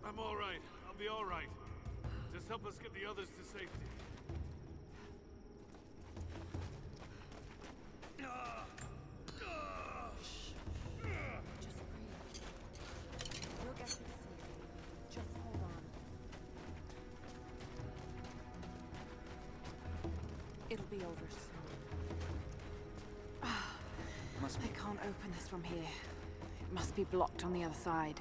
I'm all right. I'll be all right. Just help us get the others to safety. Just breathe. We'll get to the safety. Just hold on. It'll be over soon. I can't open this from here. It must be blocked on the other side.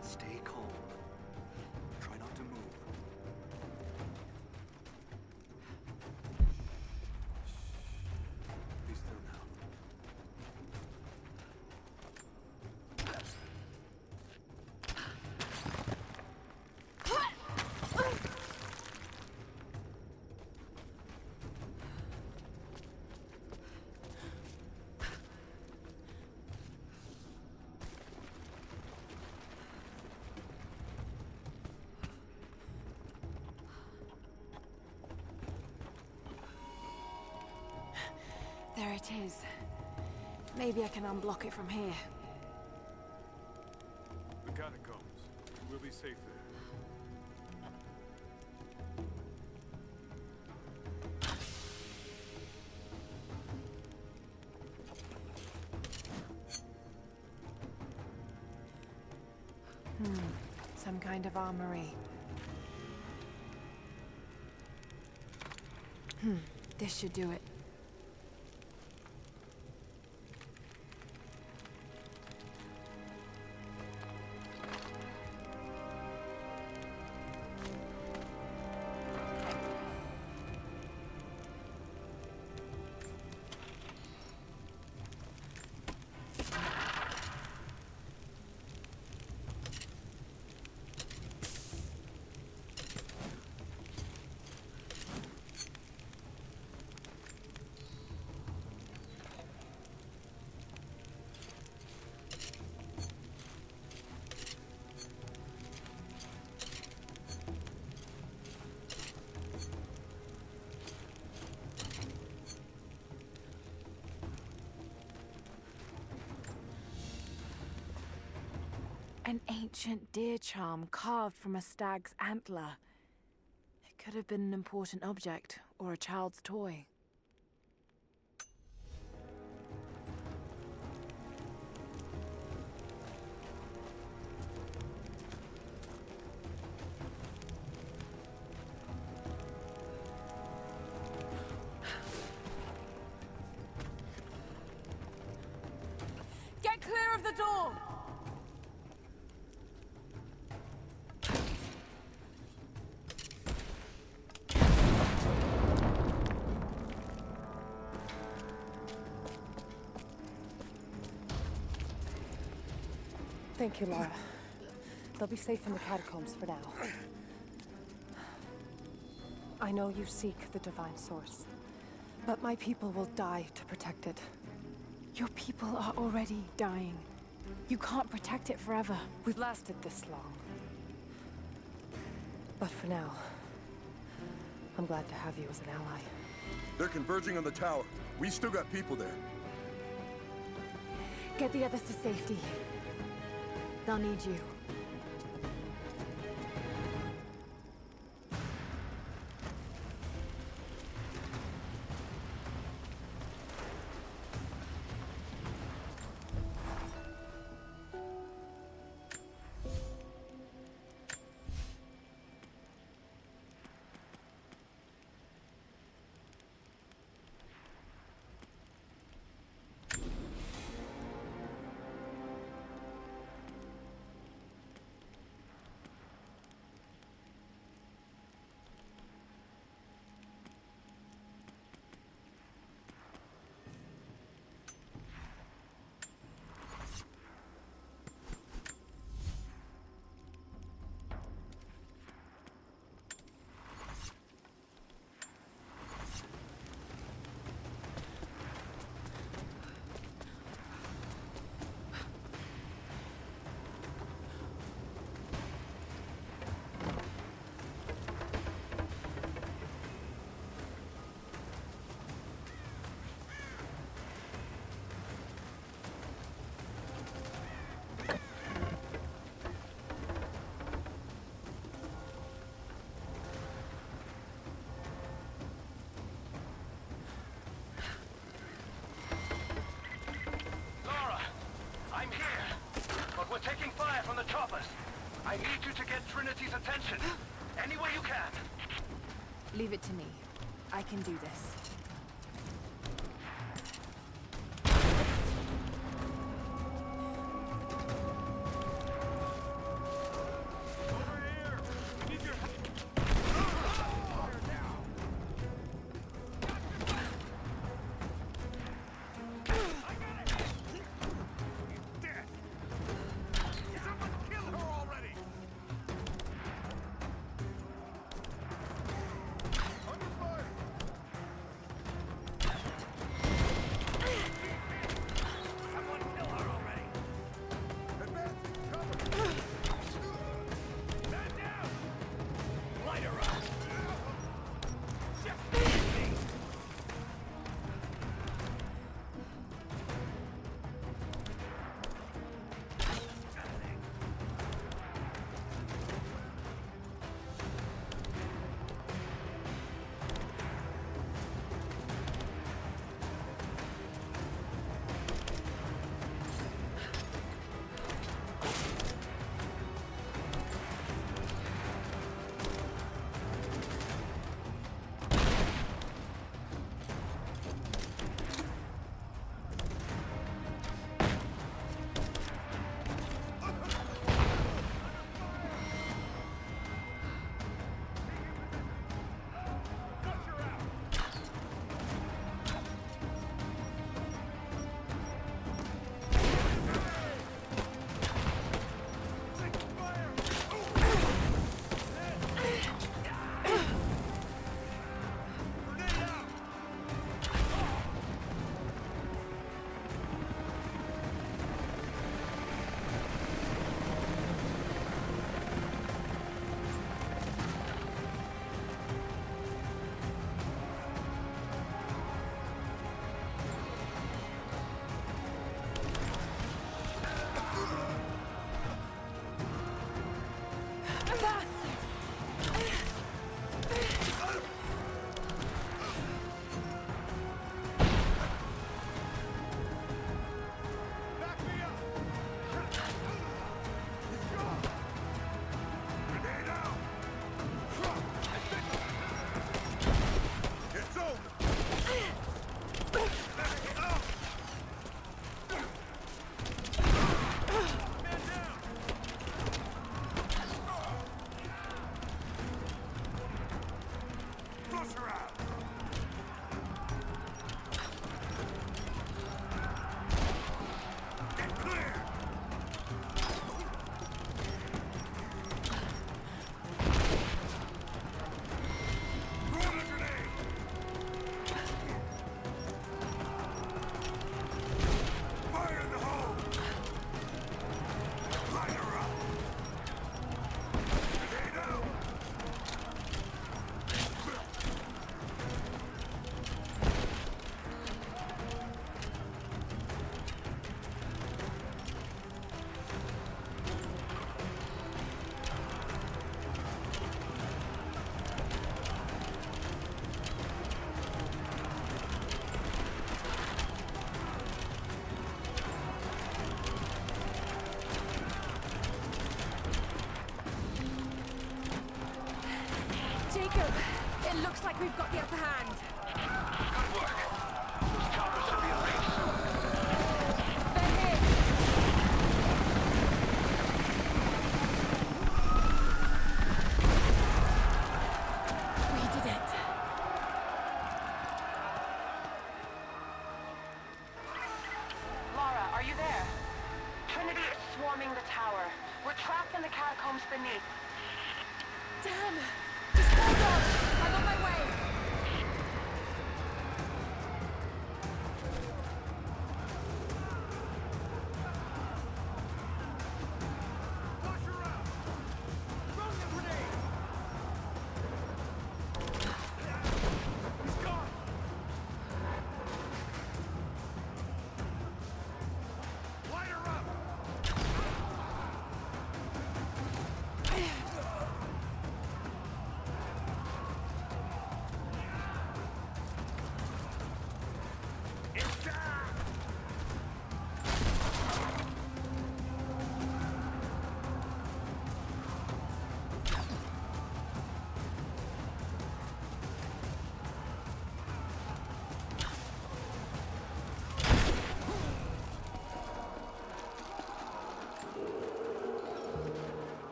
Stay calm. Try not to move. Be still now. There it is. Maybe I can unblock it from here. The catacombs. We'll be safe there. Some kind of armory. This should do it. An ancient deer charm carved from a stag's antler. It could have been an important object, or a child's toy. Get clear of the door! Thank you, Lara. They'll be safe in the catacombs for now. I know you seek the divine source, but my people will die to protect it. Your people are already dying. You can't protect it forever. We've lasted this long. But for now, I'm glad to have you as an ally. They're converging on the tower. We still got people there. Get the others to safety. They'll need you. I need you to get Trinity's attention. Any way you can. Leave it to me. I can do this. Over here! We need your help! I got it! He's dead! Someone kill her already! Under fire! Someone kill her already! Advance! Cover! Man down! Light her up! Just me! Flush her out! Take fire! Grenade out! Back me up! He's gone! Grenade out! It's over! Back up! Man down! Flush her out! Get clear! Throw the grenade! Fire in the hole! Light her up! Grenade out! Jacob, it looks like we've got the upper hand. Good work. Those choppers should be in range soon. They're here. We did it. Lara, are you there? Trinity is swarming the tower. We're trapped in the catacombs beneath. Damn! Just hold on! I'm on my way! Flush her out! Throw the grenade! He's gone! Light her up!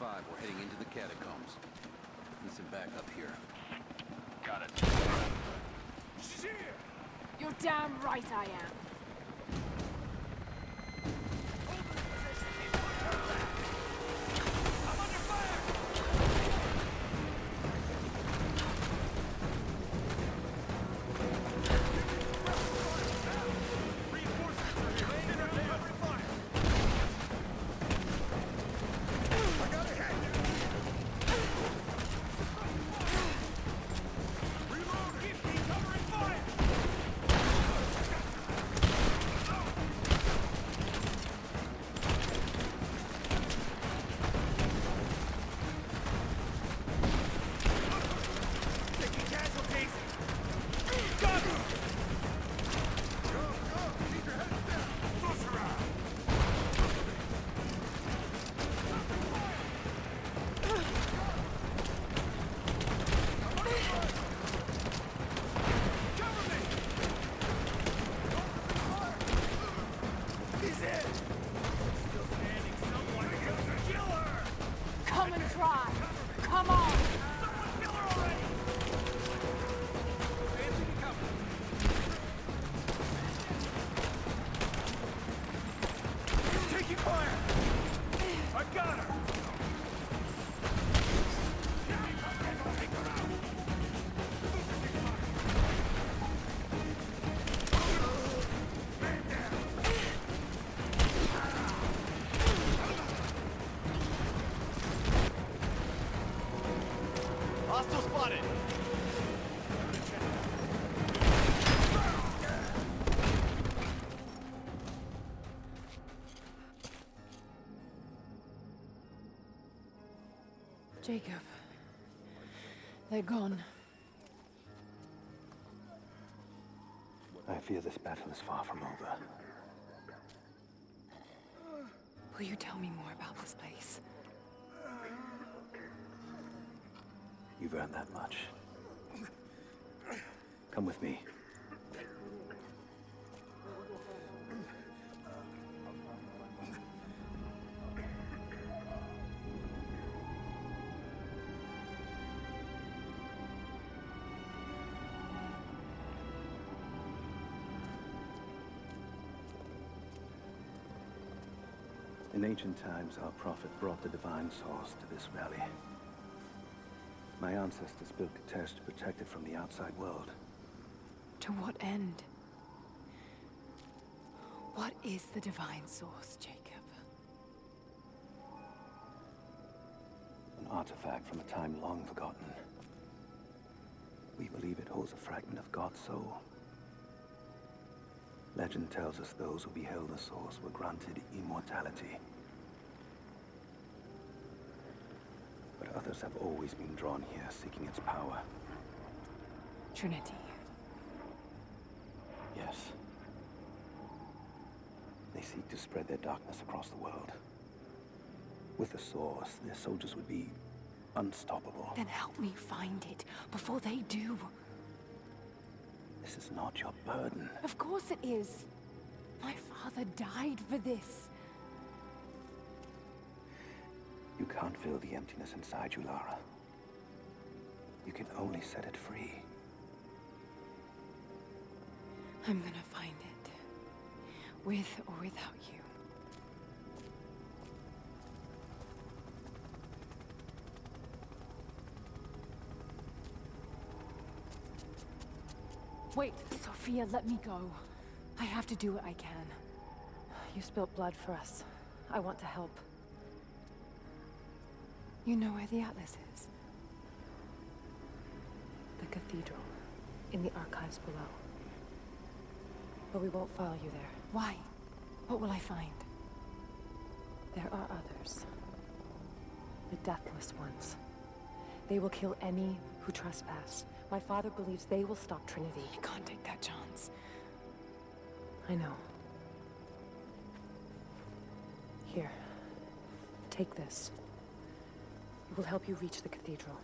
5, we're heading into the catacombs. Need some backup here. Got it. You're damn right I am. I'm under fire! Reinforcements are here. Laying in our covering fire. I got a hit! Reloading! Keep me covering fire! Taking casualties! Got him! Go, go! Keep your heads down! Push around! Cover me! He's in! Still standing, someone kill her! Come and try. Come on. Someone kill her already! Fancy me cover! Taking fire! I got her! Take her out! Man down! Hostile spotted! Jacob. They're gone. I fear this battle is far from over. Will you tell me more about this place? You've earned that much. Come with me. In ancient times, our prophet brought the divine source to this valley. My ancestors built Nixxes to protect it from the outside world. To what end? What is the divine source, Jacob? An artifact from a time long forgotten. We believe it holds a fragment of God's soul. Legend tells us those who beheld the source were granted immortality. But others have always been drawn here, seeking its power. Trinity. Yes. They seek to spread their darkness across the world. With the source, their soldiers would be unstoppable. Then help me find it before they do. This is not your burden. Of course it is. My father died for this. You can't fill the emptiness inside you, Lara. You can only set it free. I'm gonna find it. With or without you. Wait, Sophia, let me go. I have to do what I can. You spilt blood for us. I want to help. You know where the Atlas is? The cathedral. In the archives below. But we won't follow you there. Why? What will I find? There are others. The deathless ones. They will kill any who trespass. My father believes they will stop Trinity. You can't take that chance. I know. Here. Take this. It will help you reach the cathedral.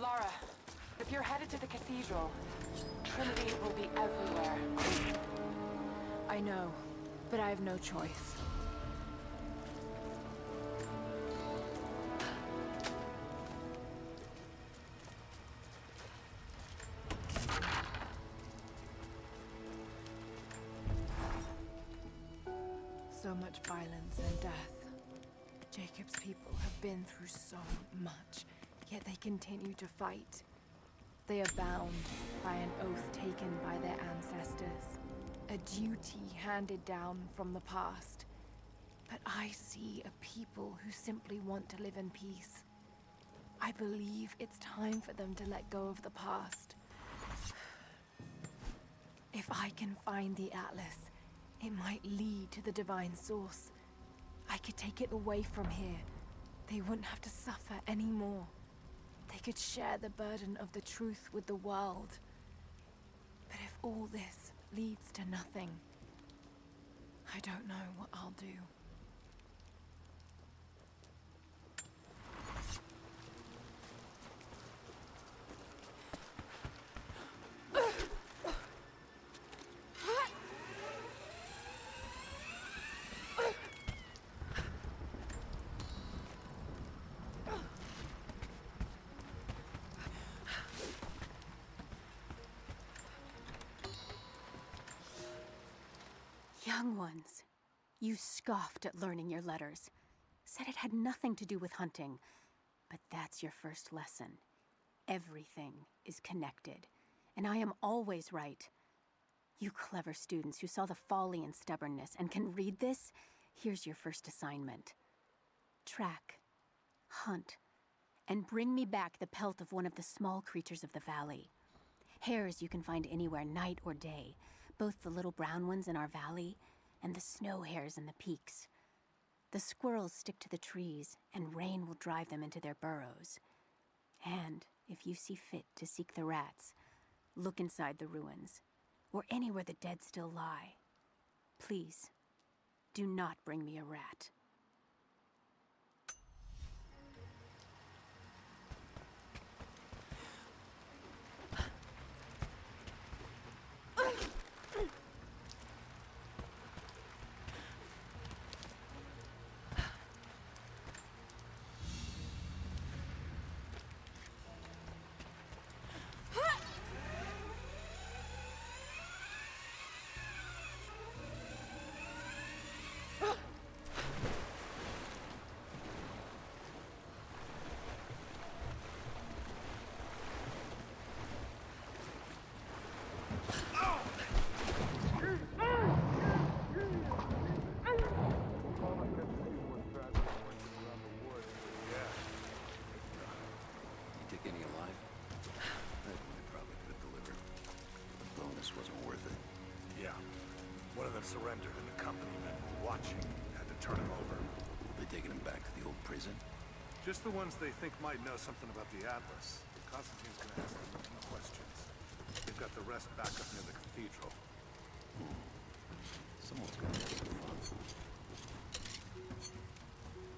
Lara, if you're headed to the cathedral, Trinity will be everywhere. I know, but I have no choice. So much violence and death. Jacob's people have been through so much, yet they continue to fight. They are bound by an oath taken by their ancestors, a duty handed down from the past. But I see a people who simply want to live in peace. I believe it's time for them to let go of the past. If I can find the Atlas, it might lead to the divine source. I could take it away from here. They wouldn't have to suffer anymore. They could share the burden of the truth with the world. But if all this leads to nothing, I don't know what I'll do. Young ones, you scoffed at learning your letters. Said it had nothing to do with hunting. But that's your first lesson. Everything is connected, and I am always right. You clever students who saw the folly and stubbornness and can read this, here's your first assignment. Track, hunt, and bring me back the pelt of one of the small creatures of the valley. Hares you can find anywhere, night or day. Both the little brown ones in our valley and the snow hares in the peaks. The squirrels stick to the trees, and rain will drive them into their burrows. And if you see fit to seek the rats, look inside the ruins, or anywhere the dead still lie. Please, do not bring me a rat. You take any alive? That one I probably could have delivered. The bonus wasn't worth it. Yeah. One of them surrendered and the company men were watching. Had to turn him over. They taking him back to the old prison? Just the ones they think might know something about the Atlas. Constantine's gonna ask them a few questions. They've got the rest back up near the cathedral. Someone's gonna have some fun.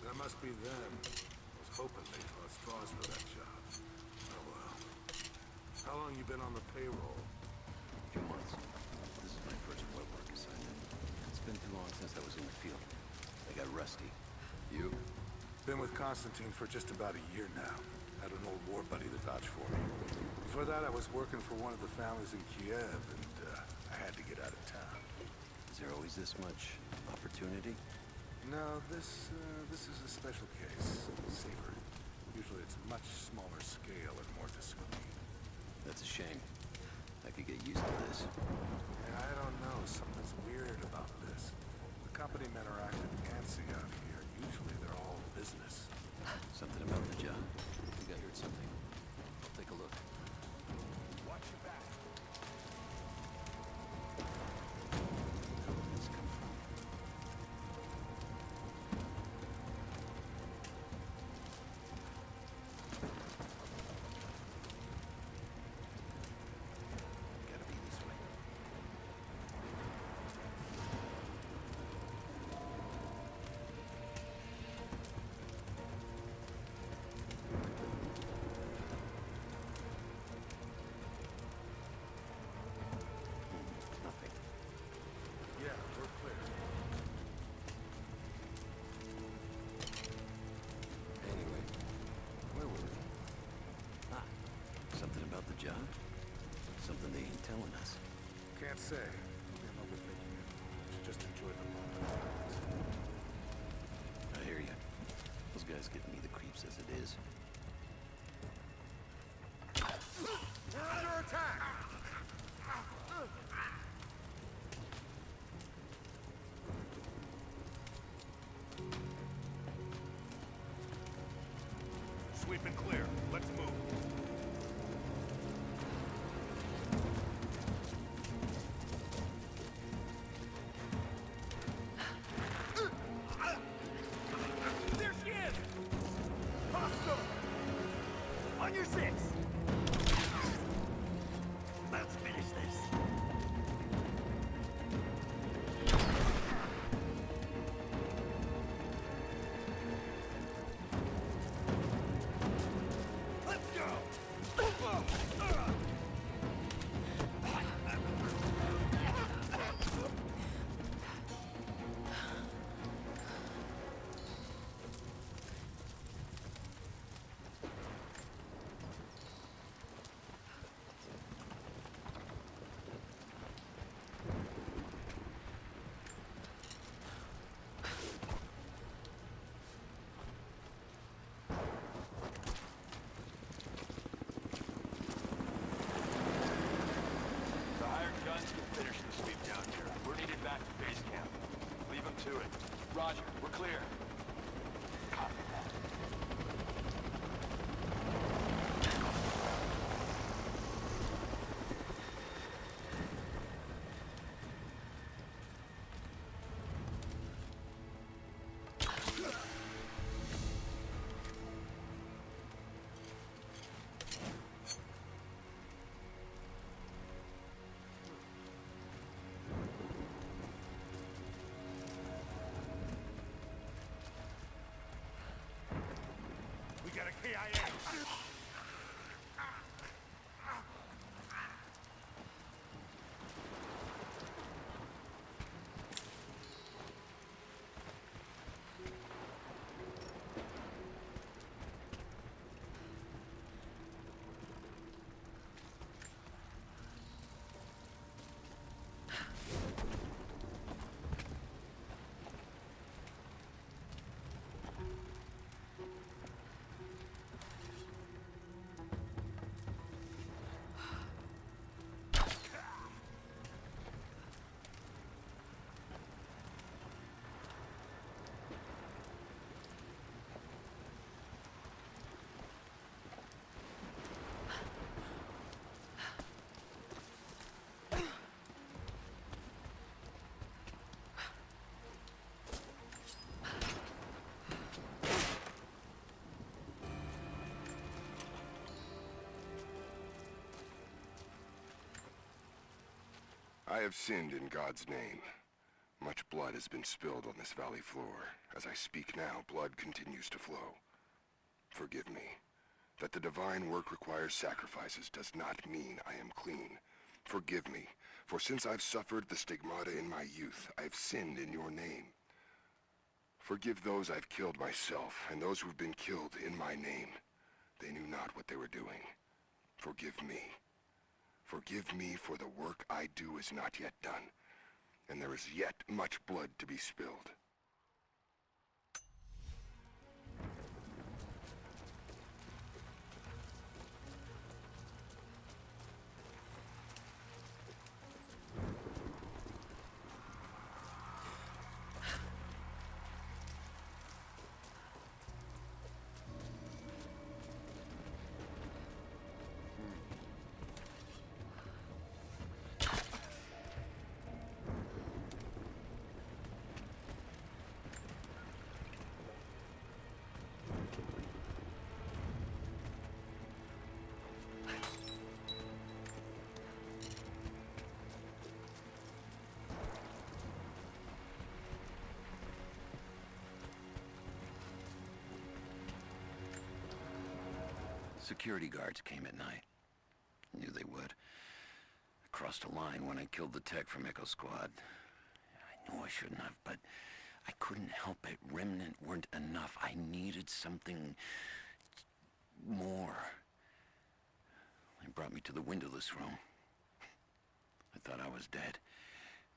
That must be them. I was hoping they'd draw straws for that job. Oh well. How long you been on the payroll? A few months. This is my first wet work assignment. It's been too long since I was in the field. I got rusty. You? Been with Constantine for just about a year now. Had an old war buddy to vouch for me. Before that, I was working for one of the families in Kiev, and I had to get out of town. Is there always this much opportunity? No, this is a special case. Savor it. Usually it's much smaller scale and more discreet. That's a shame. I could get used to this. Yeah, I don't know. Something's weird about this. The company men are acting antsy out here. Usually they're all business. Something about the job. I think I heard something. I'll take a look. Watch your back. Where did this come from? Gotta be this way. job? Something they ain't telling us. Can't say. Maybe I'm overthinking it. Should just enjoy the moment. I hear you. Those guys give me the creeps as it is. We're under attack! Sweep and clear. Let's move. There she is! Hostile! On your six! Let's finish this. Let's go! The hired guns can finish the sweep down here. We're needed back to base camp. Leave them to it. Roger, we're clear. Copy that. We got a KIA! I have sinned in God's name. Much blood has been spilled on this valley floor. As I speak now, blood continues to flow. Forgive me. That the divine work requires sacrifices does not mean I am clean. Forgive me, for since I've suffered the stigmata in my youth, I have sinned in your name. Forgive those I've killed myself, and those who've been killed in my name. They knew not what they were doing. Forgive me. Forgive me, for the work I do is not yet done, and there is yet much blood to be spilled. Security guards came at night. Knew they would. I crossed a line when I killed the tech from Echo Squad. I knew I shouldn't have, but I couldn't help it. Remnant weren't enough. I needed something more. I brought brought me to the windowless room. I thought I was dead.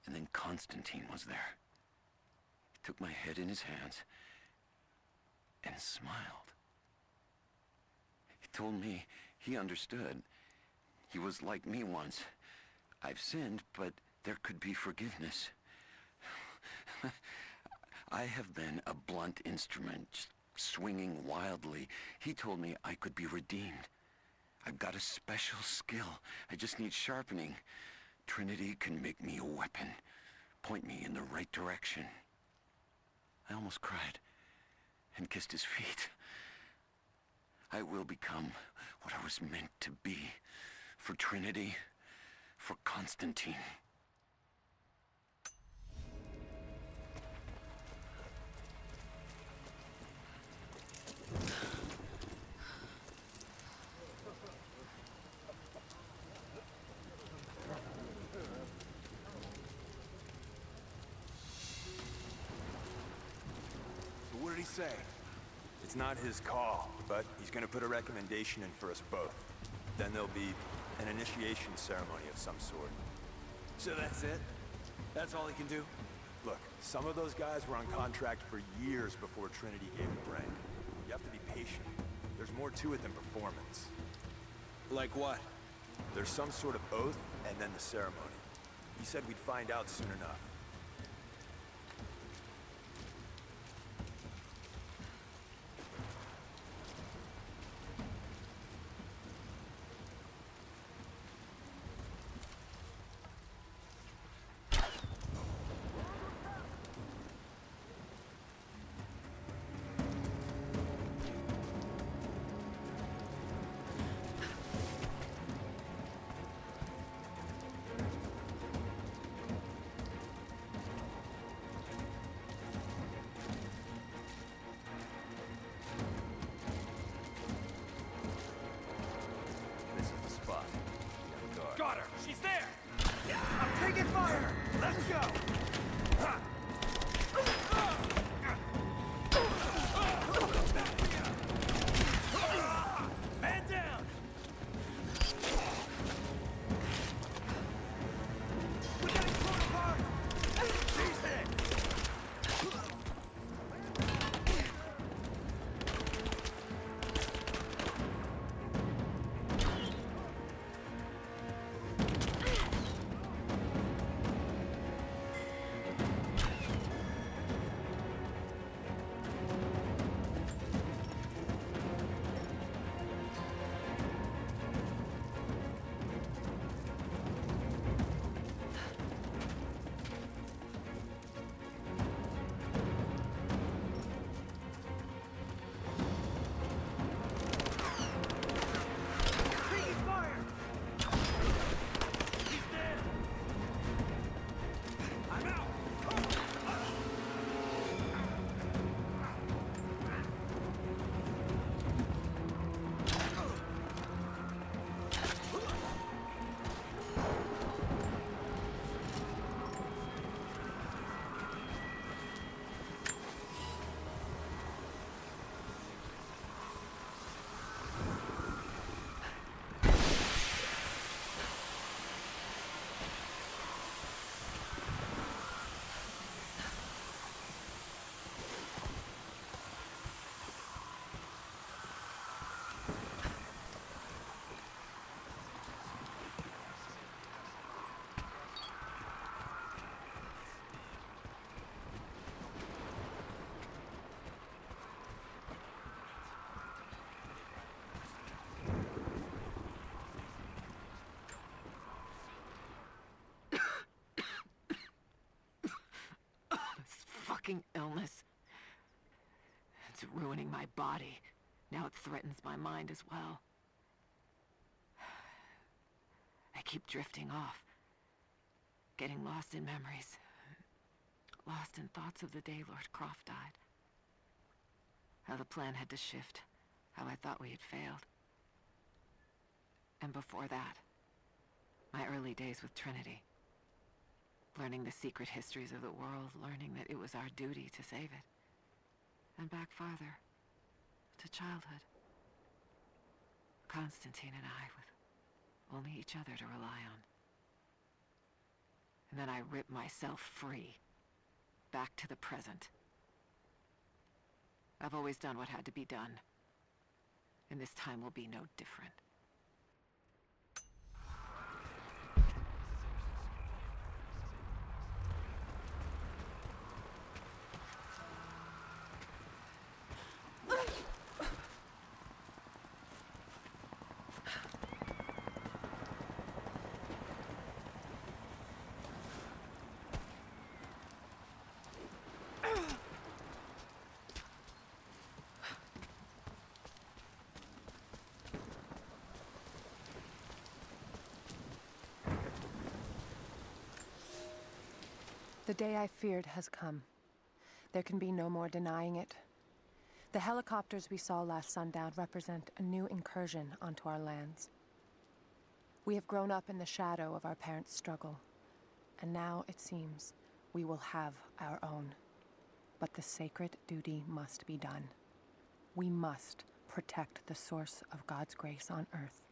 And then Constantine was there. He took my head in his hands and smiled. He told me he understood. He was like me once. I've sinned, but there could be forgiveness. I have been a blunt instrument, just swinging wildly. He told me I could be redeemed. I've got a special skill. I just need sharpening. Trinity can make me a weapon. Point me in the right direction. I almost cried and kissed his feet. I will become what I was meant to be. For Trinity, for Constantine. So what did he say? It's not his call, but he's gonna put a recommendation in for us both. Then there'll be an initiation ceremony of some sort. So that's it? That's all he can do? Look, some of those guys were on contract for years before Trinity gave them rank. You have to be patient. There's more to it than performance. Like what? There's some sort of oath, and then the ceremony. He said we'd find out soon enough. Got her! She's there! I'm taking fire! Let's go! Man down! We got it torn apart! She's dead! Illness. It's ruining my body. Now it threatens my mind as well. I keep drifting off. Getting lost in memories. Lost in thoughts of the day Lord Croft died. How the plan had to shift. How I thought we had failed. And before that, my early days with Trinity. Learning the secret histories of the world, learning that it was our duty to save it. And back farther, to childhood. Constantine and I, only each other to rely on. And then I rip myself free, back to the present. I've always done what had to be done, and this time will be no different. The day I feared has come. There can be no more denying it. The helicopters we saw last sundown represent a new incursion onto our lands. We have grown up in the shadow of our parents' struggle, and now, it seems, we will have our own. But the sacred duty must be done. We must protect the source of God's grace on Earth.